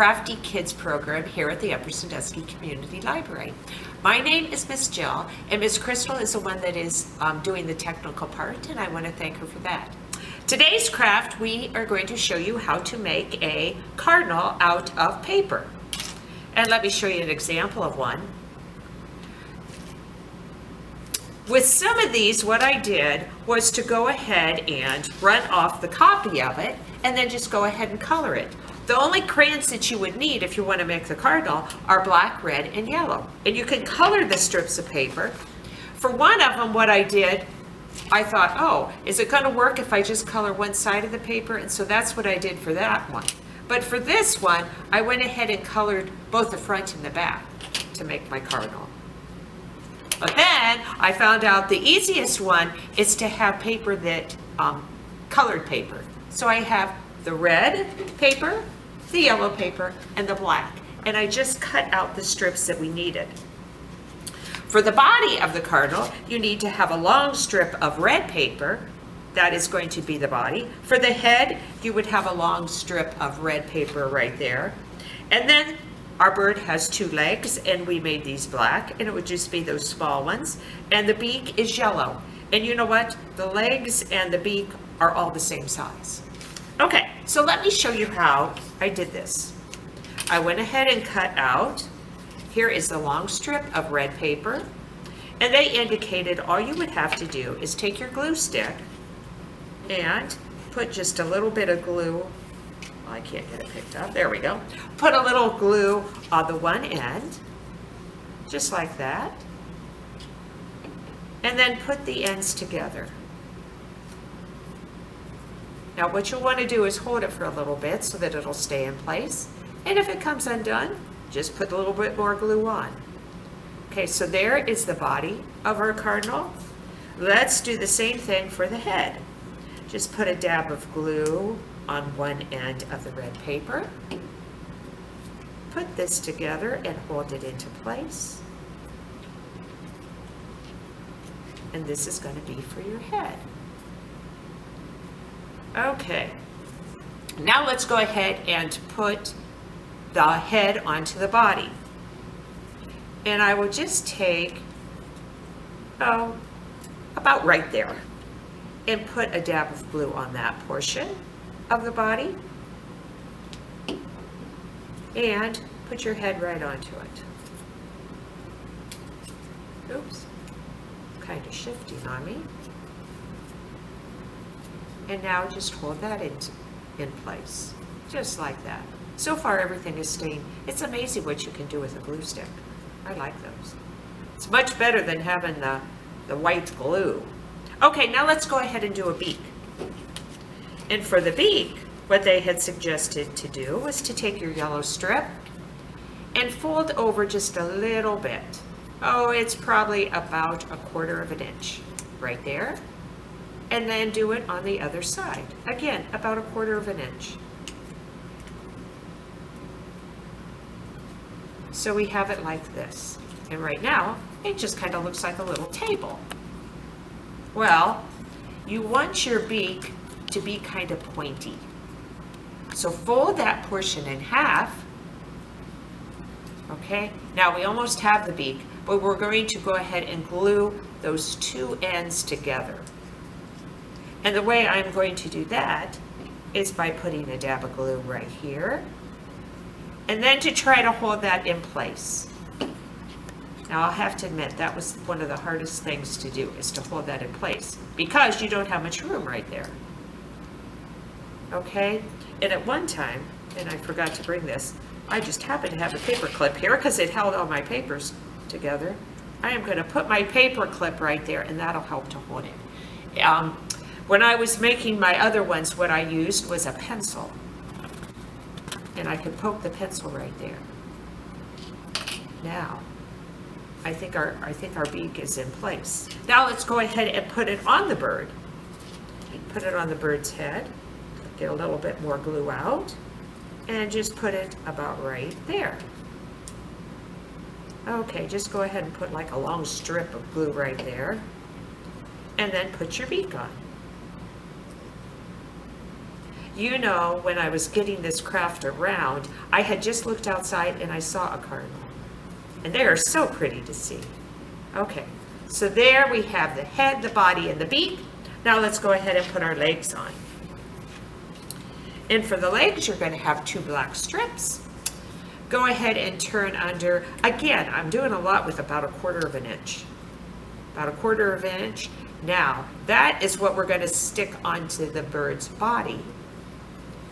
Crafty Kids program here at the Upper Sandusky Community Library. My name is Miss Jill, and Miss Crystal is the one that is doing the technical part, and I want to thank her for that. Today's craft, we are going to show you how to make a cardinal out of paper. And let me show you an example of one. With some of these, what I did was to go ahead and run off the copy of it and then just go ahead and color it. The only crayons that you would need if you want to make the cardinal are black, red, and yellow. And you can color the strips of paper. For one of them, what I did, I thought, oh, is it going to work if I just color one side of the paper? And so that's what I did for that one. But for this one, I went ahead and colored both the front and the back to make my cardinal. But then I found out the easiest one is to have paper that, colored paper. So I have the red paper, the yellow paper, and the black. And I just cut out the strips that we needed. For the body of the cardinal, you need to have a long strip of red paper. That is going to be the body. For the head, you would have a long strip of red paper right there. And then our bird has two legs, and we made these black, and it would just be those small ones. And the beak is yellow. And you know what? The legs and the beak are all the same size. Okay, so let me show you how I did this. I went ahead and cut out, here is the long strip of red paper, and they indicated all you would have to do is take your glue stick and put just a little bit of glue. I can't get it picked up. There we go. Put a little glue on the one end, just like that. And then put the ends together. Now what you'll want to do is hold it for a little bit so that it'll stay in place. And if it comes undone, just put a little bit more glue on. Okay, so there is the body of our cardinal. Let's do the same thing for the head. Just put a dab of glue on one end of the red paper. Put this together and hold it into place. And this is going to be for your head. Okay, now let's go ahead and put the head onto the body. And I will just take, about right there, and put a dab of glue on that portion of the body. And put your head right onto it. Oops, kind of shifting on me. And now just hold that in place, just like that. So far everything is staying. It's amazing what you can do with a glue stick. I like those. It's much better than having the white glue. Okay, now let's go ahead and do a beak. And for the beak, what they had suggested to do was to take your yellow strip and fold over just a little bit. Oh, it's probably about 1/4 of an inch right there. And then do it on the other side. Again, about 1/4 of an inch. So we have it like this. And right now, it just kind of looks like a little table. Well, you want your beak to be kind of pointy. So fold that portion in half. Okay, now we almost have the beak, but we're going to go ahead and glue those two ends together. And the way I'm going to do that is by putting a dab of glue right here, and then to try to hold that in place. Now I'll have to admit that was one of the hardest things to do, is to hold that in place, because you don't have much room right there. Okay, and at one time, and I forgot to bring this, I just happened to have a paper clip here because it held all my papers together. I am going to put my paper clip right there, and that'll help to hold it. When I was making my other ones, what I used was a pencil. And I could poke the pencil right there. Now, I think our beak is in place. Now let's go ahead and put it on the bird. Put it on the bird's head. Get a little bit more glue out. And just put it about right there. Okay, just go ahead and put like a long strip of glue right there. And then put your beak on. You know, when I was getting this craft around, I had just looked outside and I saw a cardinal. And they are so pretty to see. Okay, so there we have the head, the body, and the beak. Now let's go ahead and put our legs on. And for the legs, you're going to have 2 black strips. Go ahead and turn under, again, I'm doing a lot with about 1/4 of an inch. About 1/4 of an inch. Now, that is what we're going to stick onto the bird's body.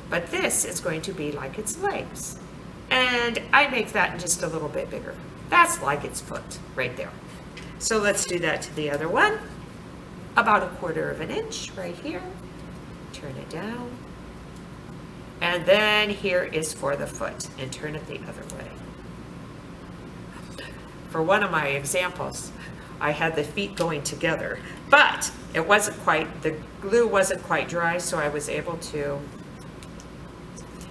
But this is going to be like its legs. And I make that just a little bit bigger. That's like its foot right there. So let's do that to the other one. About 1/4 of an inch right here. Turn it down. And then here is for the foot, and turn it the other way. For one of my examples, I had the feet going together, but it wasn't quite, the glue wasn't quite dry, so I was able to,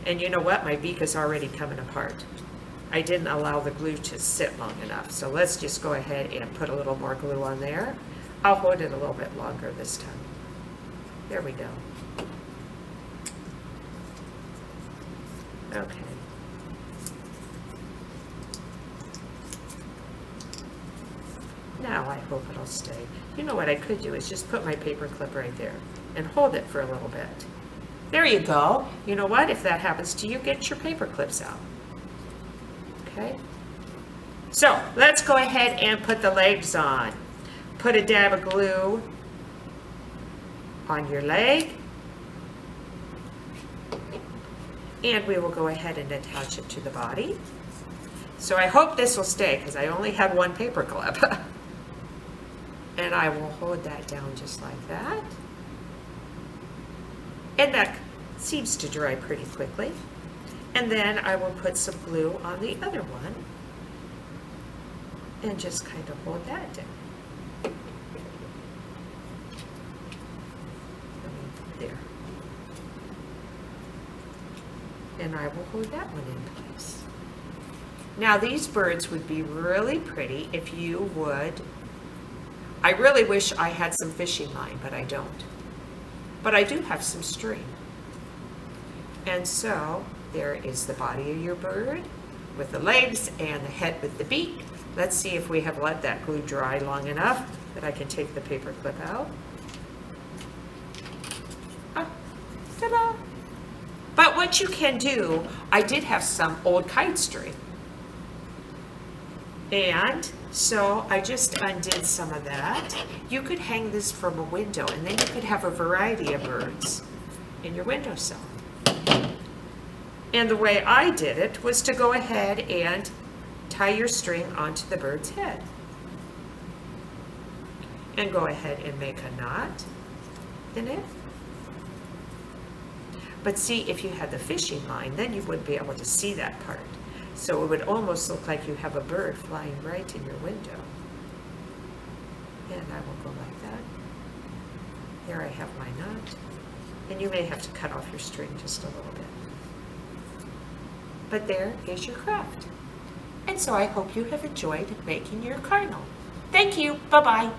and you know what, my beak is already coming apart. I didn't allow the glue to sit long enough, so let's just go ahead and put a little more glue on there. I'll hold it a little bit longer this time. There we go. Okay. Now I hope it'll stay. You know what I could do is just put my paper clip right there and hold it for a little bit. There you go. You know what? If that happens to you, get your paper clips out. Okay. So let's go ahead and put the legs on. Put a dab of glue on your leg. And we will go ahead and attach it to the body. So I hope this will stay because I only had 1 paper clip. And I will hold that down just like that. And that seems to dry pretty quickly. And then I will put some glue on the other one and just kind of hold that down. There. And I will hold that one in place. Now these birds would be really pretty if you would, I really wish I had some fishing line, but I don't. But I do have some string. And so there is the body of your bird with the legs and the head with the beak. Let's see if we have let that glue dry long enough that I can take the paper clip out. Ah, ta-da! But what you can do, I did have some old kite string. And so I just undid some of that. You could hang this from a window and then you could have a variety of birds in your windowsill. And the way I did it was to go ahead and tie your string onto the bird's head. And go ahead and make a knot in it. But see, if you had the fishing line, then you wouldn't be able to see that part. So it would almost look like you have a bird flying right in your window. And I will go like that. There I have my knot. And you may have to cut off your string just a little bit. But there is your craft. And so I hope you have enjoyed making your cardinal. Thank you. Bye-bye.